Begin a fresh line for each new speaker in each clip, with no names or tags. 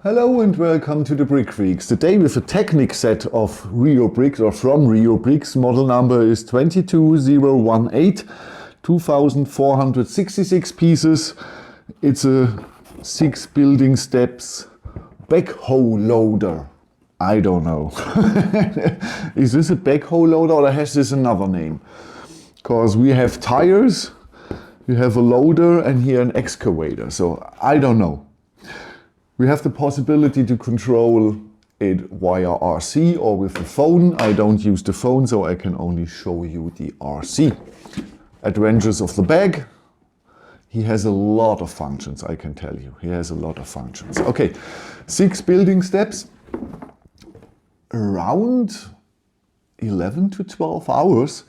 Hello and welcome to the Brickfreaks. Today with a Technic set of Reobrix or from Reobrix. Model number is 22018, 2466 pieces. It's a 6 building steps backhoe loader. I don't know. Is this a backhoe loader or has this another name? Because we have tires, we have a loader and here an excavator. So I don't know. We have the possibility to control it via RC or with the phone. I don't use the phone, so I can only show you the RC. Adventures of the bag. He has a lot of functions, I can tell you. He has a lot of functions. Okay, 6 building steps. Around 11 to 12 hours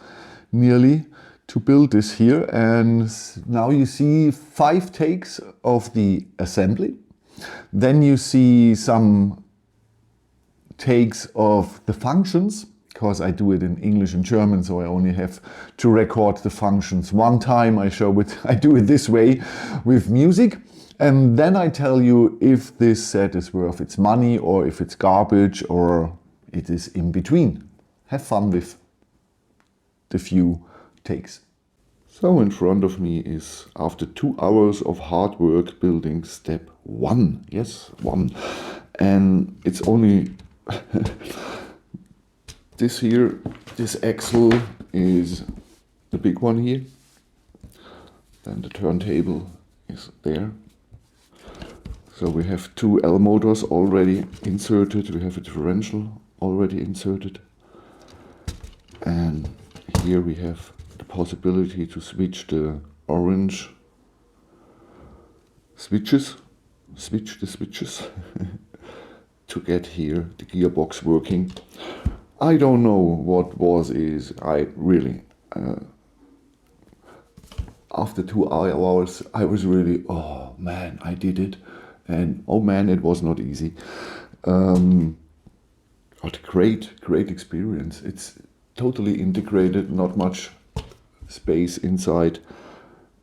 nearly to build this here. And now you see 5 takes of the assembly. Then you see some takes of the functions, because I do it in English and German, so I only have to record the functions one time. I do it this way with music. And then I tell you if this set is worth its money or if it's garbage or it is in between. Have fun with the few takes. So in front of me is, after 2 hours of hard work, building step 1. Yes, 1. And it's only this here, this axle is the big one here. Then the turntable is there. So we have 2 L motors already inserted. We have a differential already inserted. And here we have the possibility to switch the orange switch the switches to get here the gearbox working. I don't know what is. I really after 2 hours I was really, oh man, I did it, and oh man, it was not easy. What a great experience. It's totally integrated, not much space inside,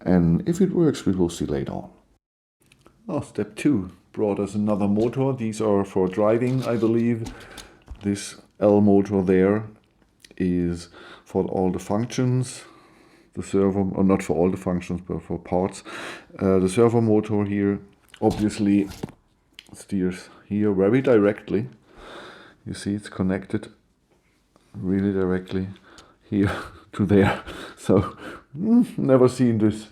and if it works we will see later on. Oh, step 2 brought us another motor. These are for driving, I believe. This L motor there is for all the functions. The servo, or not for all the functions, but for parts. The servo motor here obviously steers here very directly. You see it's connected really directly here to there. So never seen this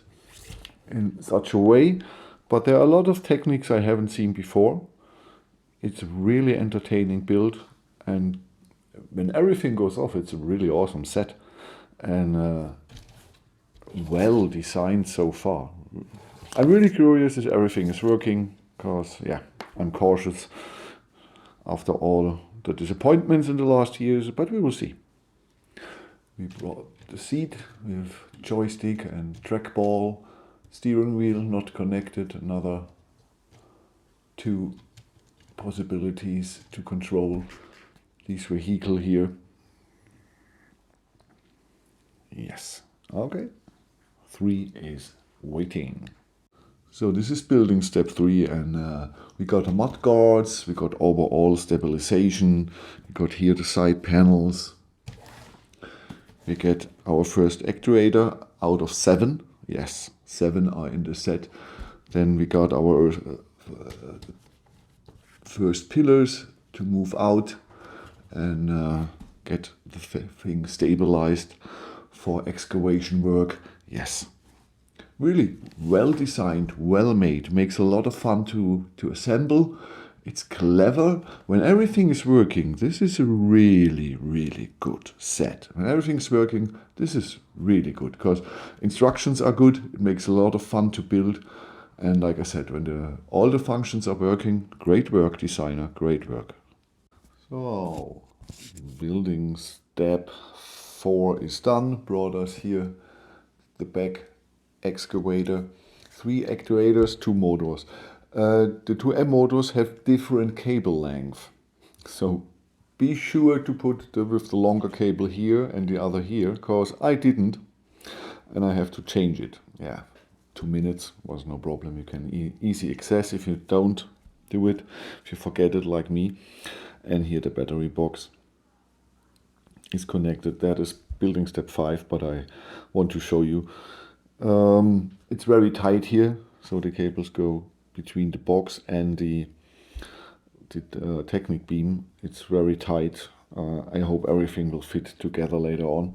in such a way, but there are a lot of techniques I haven't seen before. It's a really entertaining build, and when everything goes off, it's a really awesome set and well designed so far. I'm really curious if everything is working, because yeah, I'm cautious after all the disappointments in the last years, but we will see. We brought the seat with joystick and trackball, steering wheel not connected, another 2 possibilities to control this vehicle here. Yes, okay. 3 is waiting. So this is building step 3, and we got the mud guards, we got overall stabilization, we got here the side panels. We get our first actuator out of 7. Yes, 7 are in the set. Then we got our first pillars to move out and get the thing stabilized for excavation work. Yes, really well designed, well made. Makes a lot of fun to assemble. It's clever. When everything is working, this is a really good set. When everything's working, this is really good, because instructions are good. It makes a lot of fun to build. And like I said, when all the functions are working, great work, designer, great work. So, building step 4 is done. Brought us here the back excavator. 3 actuators, 2 motors. The 2 M motors have different cable length, so be sure to put with the longer cable here and the other here, because I didn't, and I have to change it. Yeah, 2 minutes was no problem. You can easy access. If you don't do it if you forget it like me. And here the battery box is connected. That is building step 5, but I want to show you. It's very tight here, so the cables go between the box and the Technic beam. It's very tight. I hope everything will fit together later on.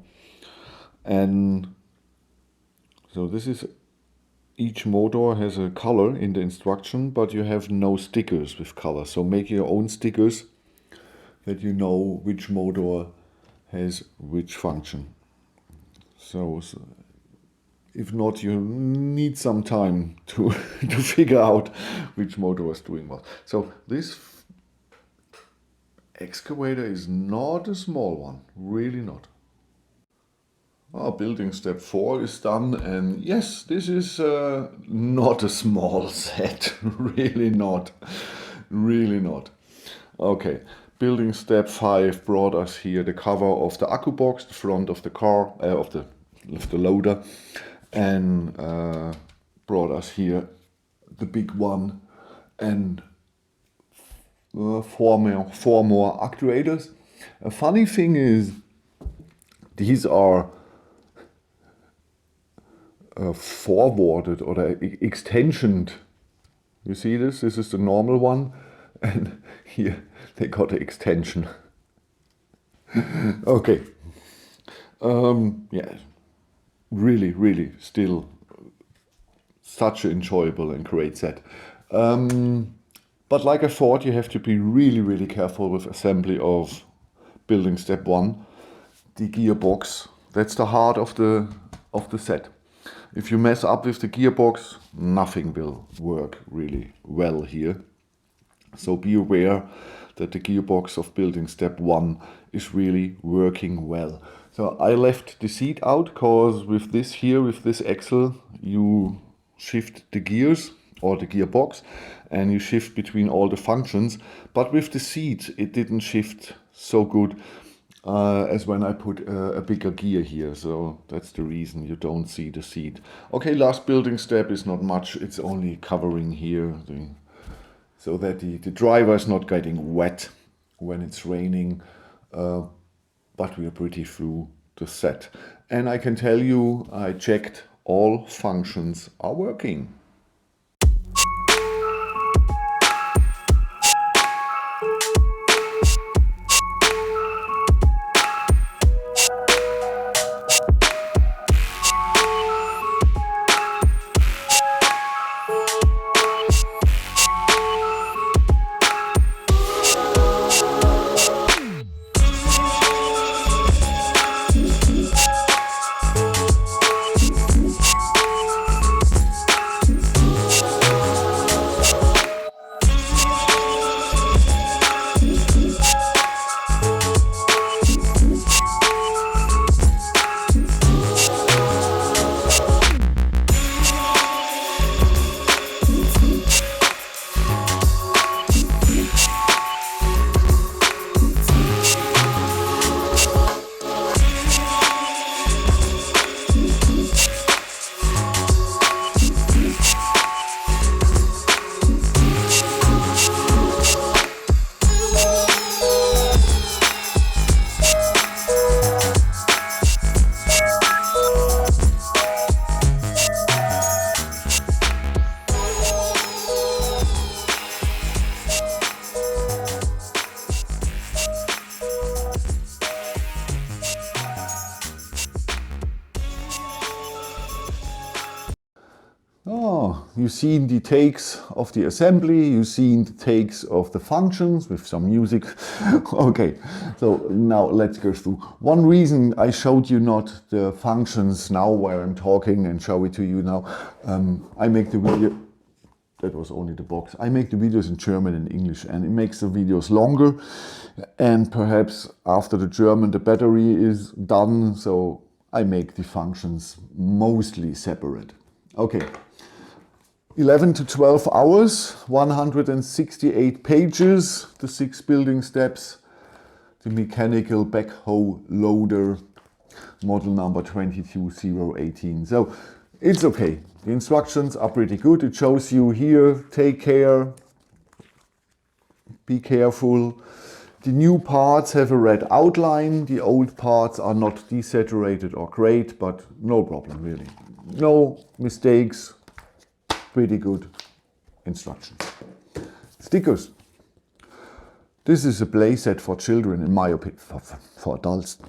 And so this is, each motor has a color in the instruction, but you have no stickers with color. So make your own stickers that you know which motor has which function. So if not, you need some time to figure out which motor is doing what. So this excavator is not a small one, really not. Building step 4 is done, and yes, this is not a small set, really not, really not. Okay, building step 5 brought us here the cover of the accu box, the front of the car, of the loader, and brought us here the big one and four more actuators. A funny thing is, these are forwarded or extensioned. You see this? This is the normal one, and here they got an extension. Okay. Yeah, really, really still such an enjoyable and great set. But like I thought, you have to be really, really careful with assembly of building step 1. The gearbox, that's the heart of the set. If you mess up with the gearbox, nothing will work really well here. So be aware that the gearbox of building step 1 is really working well. So I left the seat out because with this here, with this axle, you shift the gears or the gearbox and you shift between all the functions. But with the seat, it didn't shift so good as when I put a bigger gear here. So that's the reason you don't see the seat. Okay, last building step is not much. It's only covering here so that the driver is not getting wet when it's raining. But we are pretty through the set. And I can tell you, I checked, all functions are working. You've seen the takes of the assembly, you've seen the takes of the functions with some music. Okay, so now let's go through. One reason I showed you not the functions now where I'm talking and show it to you now, I make the video, that was only the box. I make the videos in German and English, and it makes the videos longer, and perhaps after the German the battery is done, so I make the functions mostly separate. Okay. 11 to 12 hours, 168 pages, the 6 building steps, the mechanical backhoe loader, model number 22018. So it's okay. The instructions are pretty good. It shows you here, take care, be careful. The new parts have a red outline. The old parts are not desaturated or great, but no problem really. No mistakes, pretty good instructions. Stickers. This is a play set for children, in my opinion, for adults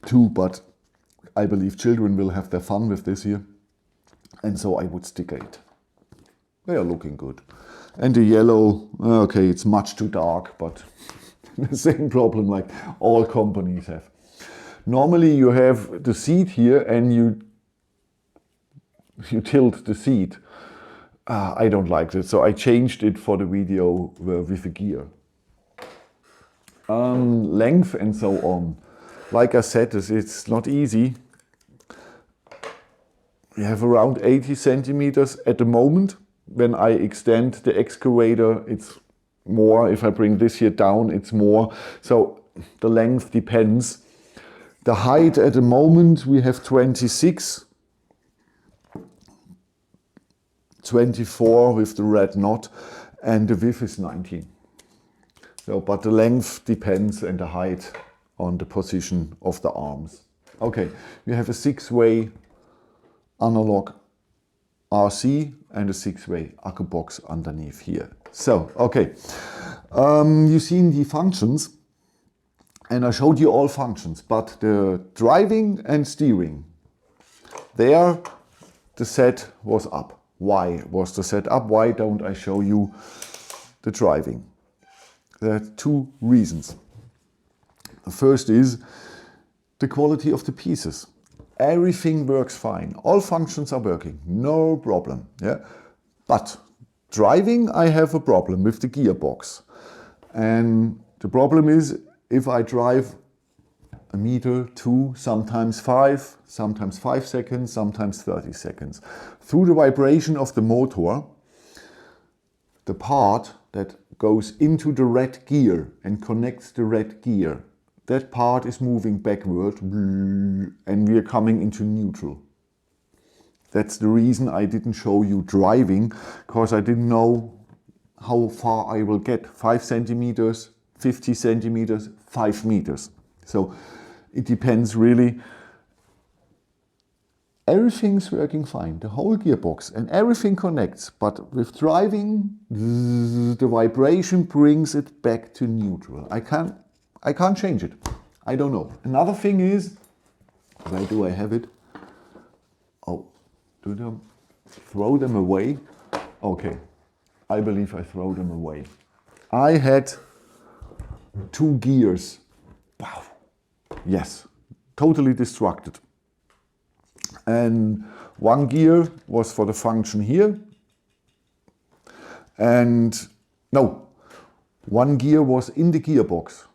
too, but I believe children will have their fun with this here. And so I would sticker it. They are looking good. And the yellow, okay, it's much too dark, but the same problem like all companies have. Normally you have the seat here and you tilt the seat. I don't like it, so I changed it for the video with a gear. Length and so on. Like I said, it's not easy. We have around 80 centimeters at the moment. When I extend the excavator, it's more. If I bring this here down, it's more. So the length depends. The height at the moment, we have 26. 24 with the red knot, and the width is 19. So, but the length depends and the height on the position of the arms. Okay, we have a 6-way analog RC and a 6-way accu box underneath here. So, okay, you've seen the functions, and I showed you all functions, but the driving and steering, there the set was up. Why was the set up? Why don't I show you the driving? There are two reasons. The first is the quality of the pieces. Everything works fine. All functions are working, no problem. Yeah? But driving, I have a problem with the gearbox. And the problem is if I drive a meter, 2, sometimes 5 seconds, sometimes 30 seconds. Through the vibration of the motor, the part that goes into the red gear and connects the red gear, that part is moving backward and we are coming into neutral. That's the reason I didn't show you driving, because I didn't know how far I will get. 5 centimeters, 50 centimeters, 5 meters. So it depends really. Everything's working fine, the whole gearbox, and everything connects, but with driving, the vibration brings it back to neutral. I can't change it. I don't know. Another thing is, where do I have it? Oh, do them throw them away? Okay, I believe I throw them away. I had 2 gears. Wow. Yes, totally destructed. And 1 gear was for the function here. And no, 1 gear was in the gearbox.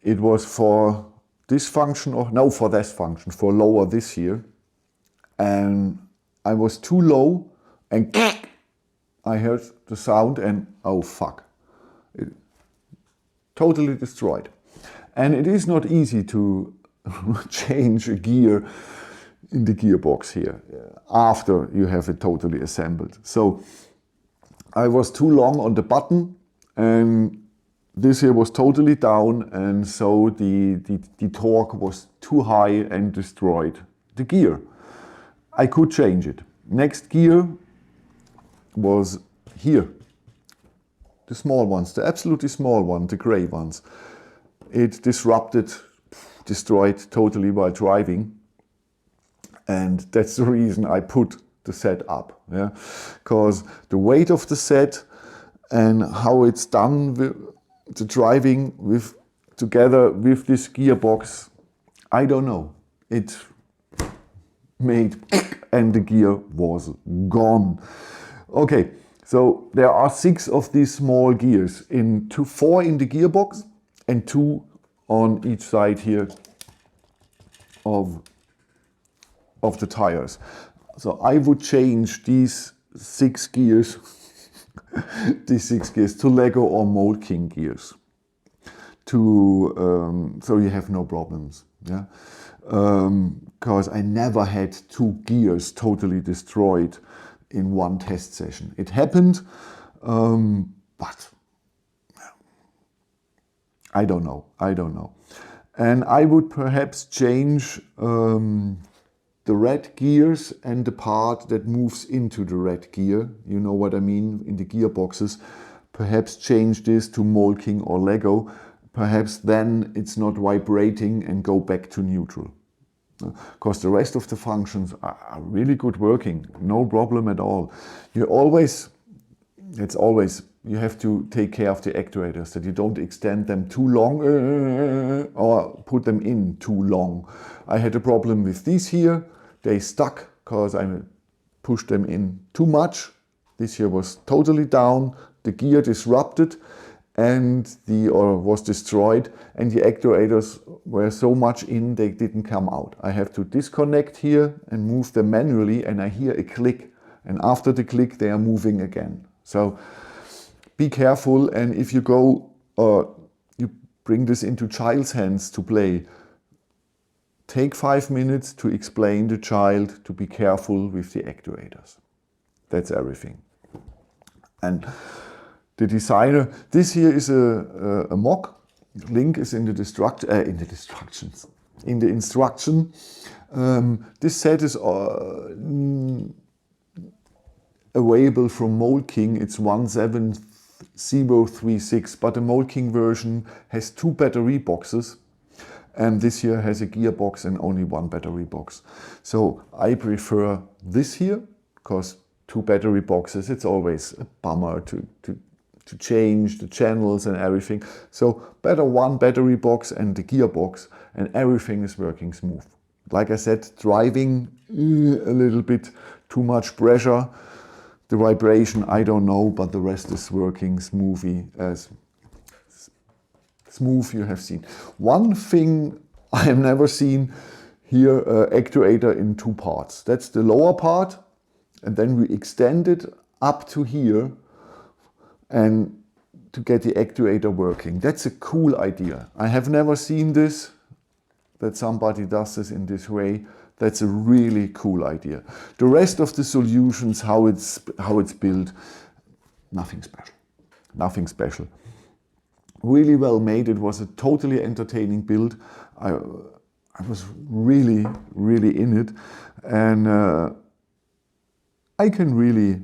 It was for this function, or no, for this function, for lower this here. And I was too low and I heard the sound and oh fuck. It totally destroyed. And it is not easy to change a gear in the gearbox here after you have it totally assembled. So I was too long on the button and this here was totally down, and so the torque was too high and destroyed the gear. I could change it. Next gear was here. The small ones, the absolutely small one, the gray ones. It disrupted, destroyed totally while driving. And that's the reason I put the set up. Yeah? Because the weight of the set and how it's done with the driving together with this gearbox, I don't know. It made and the gear was gone. Okay, so there are 6 of these small gears, 4 in the gearbox and 2 on each side here of the tires. So I would change these 6 gears to Lego or Mold King gears so you have no problems. Yeah, because I never had 2 gears totally destroyed in one test session. It happened, but I don't know. I don't know. And I would perhaps change the red gears and the part that moves into the red gear. You know what I mean, in the gearboxes. Perhaps change this to Molking or Lego. Perhaps then it's not vibrating and go back to neutral. Because the rest of the functions are really good working, no problem at all. You have to take care of the actuators, that you don't extend them too long or put them in too long. I had a problem with these here. They stuck because I pushed them in too much. This here was totally down, the gear disrupted and was destroyed, and the actuators were so much in they didn't come out. I have to disconnect here and move them manually, and I hear a click, and after the click they are moving again. So be careful, and if you go you bring this into child's hands to play, take 5 minutes to explain to the child to be careful with the actuators. That's everything. And the designer, this here is a mock. Link is in the instruction. This set is available from Molking. It's 17036, but the Molking version has 2 battery boxes, and this here has a gearbox and only 1 battery box. So I prefer this here, because 2 battery boxes, it's always a bummer to change the channels and everything. So better 1 battery box and the gearbox, and everything is working smooth. Like I said, driving a little bit too much pressure. The vibration, I don't know, but the rest is working smoothly, as smooth you have seen. One thing I have never seen here, actuator in 2 parts. That's the lower part, and then we extend it up to here and to get the actuator working. That's a cool idea. I have never seen this, that somebody does this in this way. That's a really cool idea. The rest of the solutions, how it's built, nothing special. Nothing special. Really well made. It was a totally entertaining build. I was really, really in it. And I can really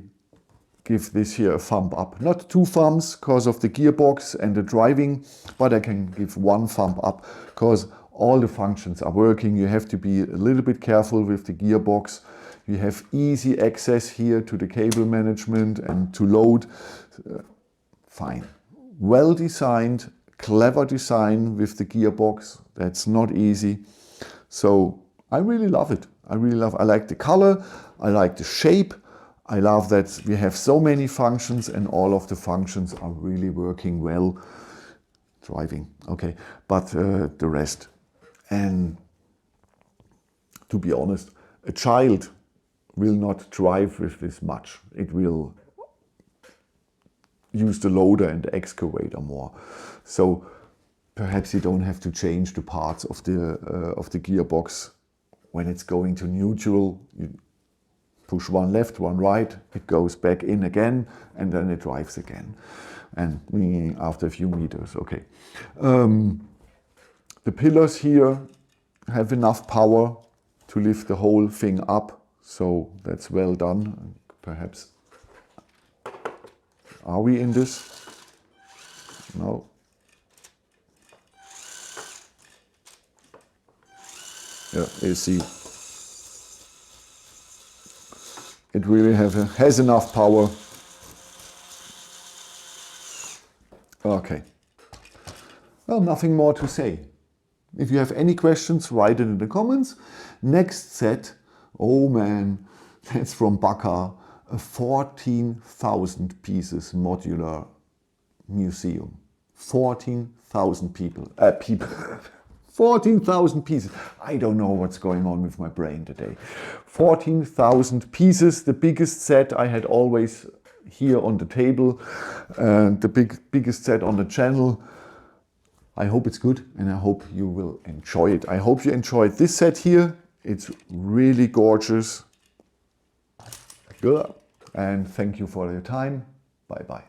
give this here a thumb up. Not 2 thumbs because of the gearbox and the driving, but I can give 1 thumb up because all the functions are working. You have to be a little bit careful with the gearbox. You have easy access here to the cable management and to load. Fine. Well designed, clever design with the gearbox. That's not easy. So I really love it. I like the color. I like the shape. I love that we have so many functions and all of the functions are really working well. Driving, okay, but the rest. And to be honest, a child will not drive with this much. It will use the loader and the excavator more. So perhaps you don't have to change the parts of the gearbox when it's going to neutral. You push 1 left, 1 right, it goes back in again, and then it drives again. And after a few meters, okay. The pillars here have enough power to lift the whole thing up, so that's well done. Perhaps, are we in this? No. Yeah, you see. It really has enough power. Okay. Well, nothing more to say. If you have any questions, write it in the comments. Next set, oh man, that's from Backhoe, a 14,000 pieces modular museum. 14,000 people. 14,000 pieces. I don't know what's going on with my brain today. 14,000 pieces, the biggest set I had always here on the table, the biggest set on the channel. I hope it's good and I hope you will enjoy it. I hope you enjoyed this set here. It's really gorgeous. And thank you for your time. Bye bye.